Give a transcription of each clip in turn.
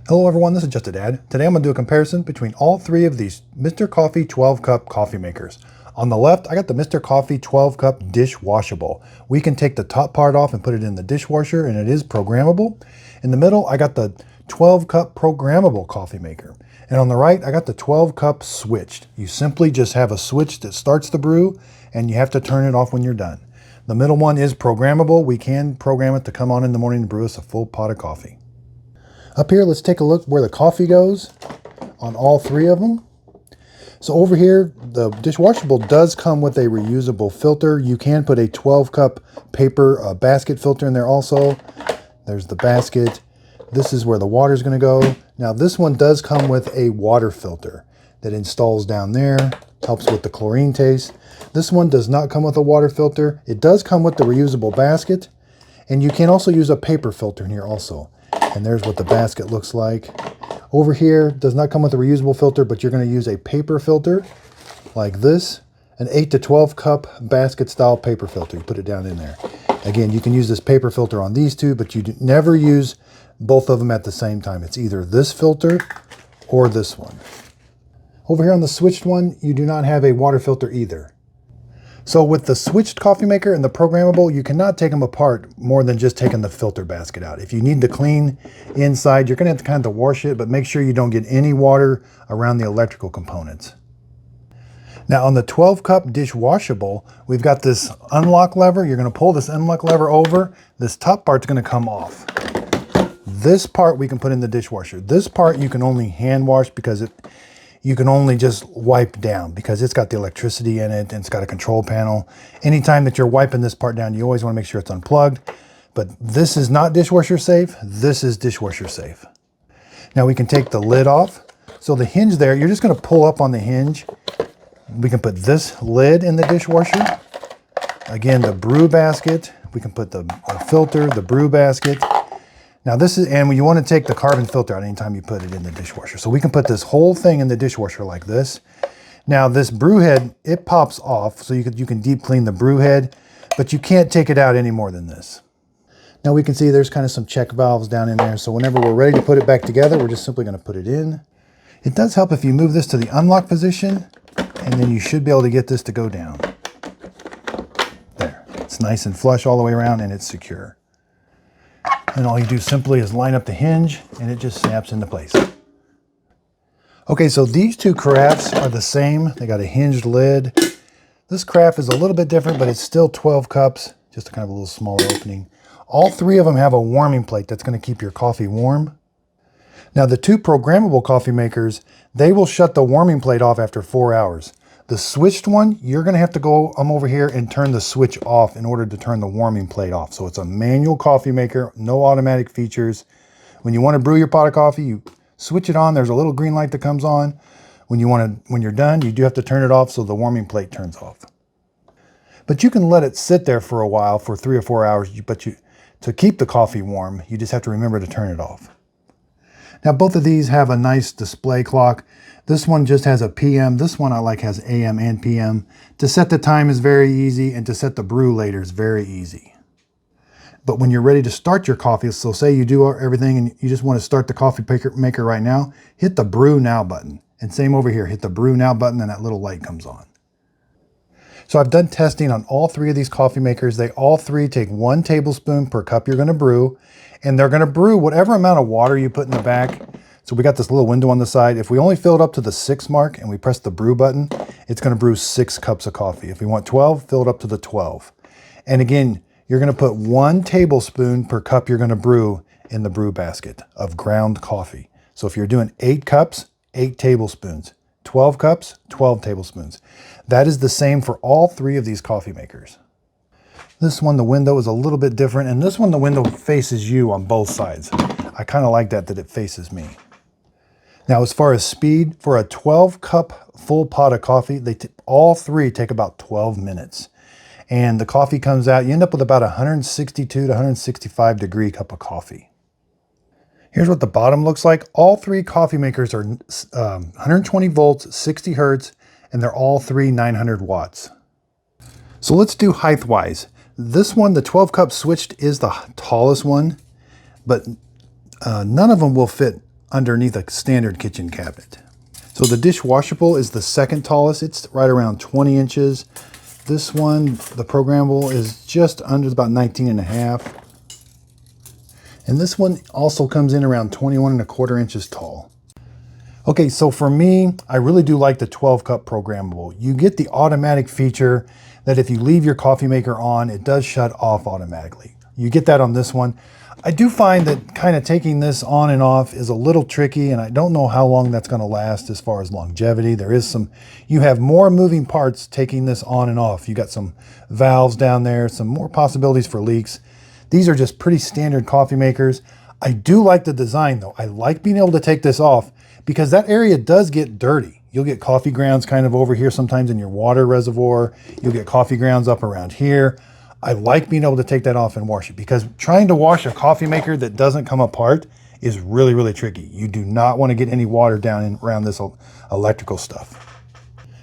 Hello everyone, this is Just a Dad. Today I'm going to do a comparison between all three of these Mr. Coffee 12 cup coffee makers. On the left, I got the Mr. Coffee 12 cup dish washable. We can take the top part off and put it in the dishwasher, and it is programmable. In the middle, I got the 12 cup programmable coffee maker. And on the right, I got the 12 cup switched. You simply just have a switch that starts the brew, and you have to turn it off when you're done. The middle one is programmable. We can program it to come on in the morning and brew us a full pot of coffee. Up here, let's take a look where the coffee goes on all three of them. So over here, the dishwashable does come with a reusable filter. You can put a 12 cup paper basket filter in there also. There's the basket. This is where the water is going to go. Now this one does come with a water filter that installs down there. Helps with the chlorine taste. This one does not come with a water filter. It does come with the reusable basket. And you can also use a paper filter in here also. And there's what the basket looks like. Over here, does not come with a reusable filter, but you're going to use a paper filter like this. An 8 to 12 cup basket style paper filter. You put it down in there. Again, you can use this paper filter on these two, but you never use both of them at the same time. It's either this filter or this one. Over here on the switched one, you do not have a water filter either. So with the switched coffee maker and the programmable, you cannot take them apart more than just taking the filter basket out. If you need to clean inside, you're going to have to kind of wash it, but make sure you don't get any water around the electrical components. Now on the 12 cup dish washable, we've got this unlock lever. You're going to pull this unlock lever over. This top part's going to come off. This part we can put in the dishwasher. This part you can only hand wash because you can only just wipe down because it's got the electricity in it and it's got a control panel. Anytime that you're wiping this part down, you always want to make sure it's unplugged. But this is not dishwasher safe. This is dishwasher safe. Now we can take the lid off. So the hinge there, you're just going to pull up on the hinge. We can put this lid in the dishwasher. Again, the brew basket. We can put the filter, the brew basket. Now this is, and you want to take the carbon filter out anytime you put it in the dishwasher. So we can put this whole thing in the dishwasher like this. Now this brew head, it pops off, so you can deep clean the brew head, but you can't take it out any more than this. Now we can see there's kind of some check valves down in there. So whenever we're ready to put it back together, we're just simply going to put it in. It does help if you move this to the unlock position, and then you should be able to get this to go down. There, it's nice and flush all the way around and it's secure. And all you do simply is line up the hinge and it just snaps into place. Okay, so these two carafes are the same. They got a hinged lid. This carafe is a little bit different, but it's still 12 cups, just a kind of a little smaller opening. All three of them have a warming plate that's going to keep your coffee warm. Now the two programmable coffee makers, they will shut the warming plate off after 4 hours. The switched one, you're going to have to go over here and turn the switch off in order to turn the warming plate off. So it's a manual coffee maker, no automatic features. When you want to brew your pot of coffee, you switch it on. There's a little green light that comes on. When you're done, you do have to turn it off so the warming plate turns off. But you can let it sit there for a while, for 3 or 4 hours. To keep the coffee warm, you just have to remember to turn it off. Now both of these have a nice display clock. This one just has a PM. This one I like has AM and PM. To set the time is very easy, and to set the brew later is very easy. But when you're ready to start your coffee, so say you do everything and you just want to start the coffee maker right now, hit the brew now button. And same over here, hit the brew now button and that little light comes on. So I've done testing on all three of these coffee makers. They all three take 1 tablespoon per cup you're going to brew, and they're going to brew whatever amount of water you put in the back. So we got this little window on the side. If we only fill it up to the 6 mark and we press the brew button, it's going to brew 6 cups of coffee. If we want 12, fill it up to the 12. And again, you're going to put 1 tablespoon per cup you're going to brew in the brew basket of ground coffee. So if you're doing 8 cups, 8 tablespoons. 12 cups, 12 tablespoons. That is the same for all three of these coffee makers. This one, the window is a little bit different, and this one, the window faces you on both sides. I kind of like that it faces me. Now, as far as speed, for a 12 cup full pot of coffee, all three take about 12 minutes. And the coffee comes out, you end up with about 162 to 165 degree cup of coffee. Here's what the bottom looks like. All three coffee makers are 120 volts, 60 hertz, and they're all three 900 watts. So let's do height-wise. This one, the 12 cup switched, is the tallest one, but none of them will fit underneath a standard kitchen cabinet. So the dishwashable is the second tallest. It's right around 20 inches. This one, the programmable, is just under, about 19 and a half. And this one also comes in around 21 and a quarter inches tall. Okay, so for me, I really do like the 12 cup programmable. You get the automatic feature that if you leave your coffee maker on, it does shut off automatically. You get that on this one. I do find that kind of taking this on and off is a little tricky, and I don't know how long that's going to last as far as longevity. There is some, you have more moving parts taking this on and off. You got some valves down there, some more possibilities for leaks. These are just pretty standard coffee makers. I do like the design though. I like being able to take this off because that area does get dirty. You'll get coffee grounds kind of over here sometimes in your water reservoir. You'll get coffee grounds up around here. I like being able to take that off and wash it because trying to wash a coffee maker that doesn't come apart is really, really tricky. You do not want to get any water down in around this electrical stuff.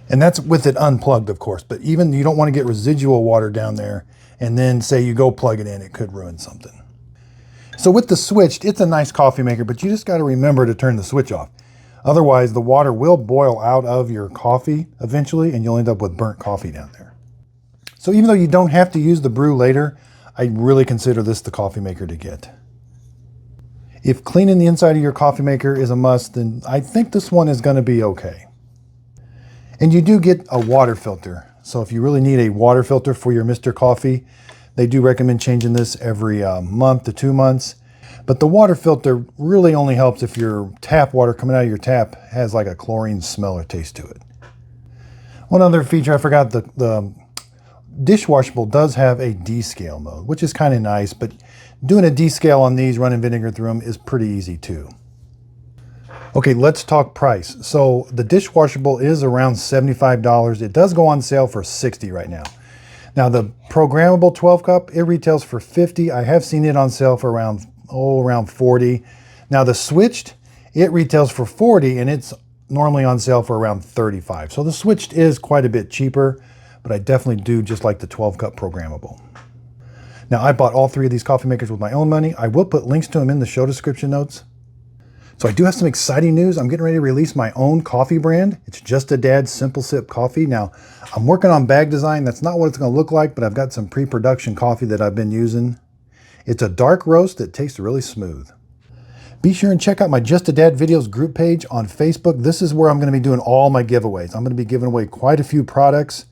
And that's with it unplugged, of course, but even you don't want to get residual water down there and then say you go plug it in, it could ruin something. So with the switched, it's a nice coffee maker, but you just got to remember to turn the switch off. Otherwise, the water will boil out of your coffee eventually, and you'll end up with burnt coffee down there. So even though you don't have to use the brew later, I really consider this the coffee maker to get. If cleaning the inside of your coffee maker is a must, then I think this one is going to be okay. And you do get a water filter. So if you really need a water filter for your Mr. Coffee, they do recommend changing this every month to 2 months. But the water filter really only helps if your tap water coming out of your tap has like a chlorine smell or taste to it. One other feature I forgot, the dishwashable does have a descale mode, which is kind of nice, but doing a descale on these, running vinegar through them, is pretty easy too. Okay, let's talk price. So the dishwashable is around $75. It does go on sale for $60 right now. Now the programmable 12 cup, it retails for $50. I have seen it on sale for around $40. Now the switched, it retails for $40 and it's normally on sale for around $35. So the switched is quite a bit cheaper, but I definitely do just like the 12 cup programmable. Now I bought all three of these coffee makers with my own money. I will put links to them in the show description notes. So I do have some exciting news. I'm getting ready to release my own coffee brand. It's Just a Dad Simple Sip Coffee. Now I'm working on bag design. That's not what it's going to look like, but I've got some pre-production coffee that I've been using. It's a dark roast that tastes really smooth. Be sure and check out my Just a Dad Videos group page on Facebook. This is where I'm going to be doing all my giveaways. I'm going to be giving away quite a few products.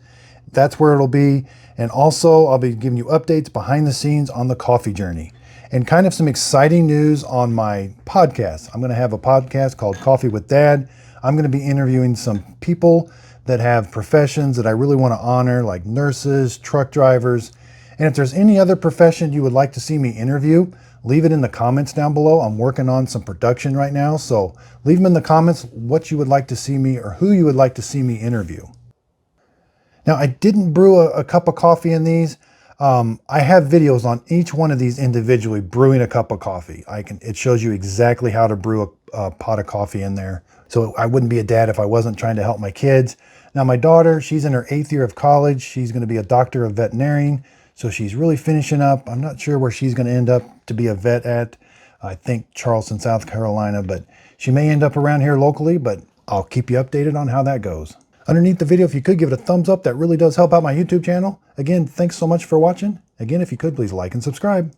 That's where it'll be. And also I'll be giving you updates behind the scenes on the coffee journey and kind of some exciting news on my podcast. I'm going to have a podcast called Coffee with Dad. I'm going to be interviewing some people that have professions that I really want to honor, like nurses, truck drivers. And if there's any other profession you would like to see me interview, leave it in the comments down below. I'm working on some production right now. So leave them in the comments what you would like to see me or who you would like to see me interview. Now, I didn't brew a cup of coffee in these. I have videos on each one of these individually brewing a cup of coffee. It shows you exactly how to brew a pot of coffee in there. So I wouldn't be a dad if I wasn't trying to help my kids. Now, my daughter, she's in her 8th year of college. She's going to be a doctor of veterinarian. So she's really finishing up. I'm not sure where she's going to end up to be a vet at. I think Charleston, South Carolina, but she may end up around here locally, but I'll keep you updated on how that goes. Underneath the video, if you could give it a thumbs up, that really does help out my YouTube channel. Again, thanks so much for watching. Again, if you could, please like and subscribe.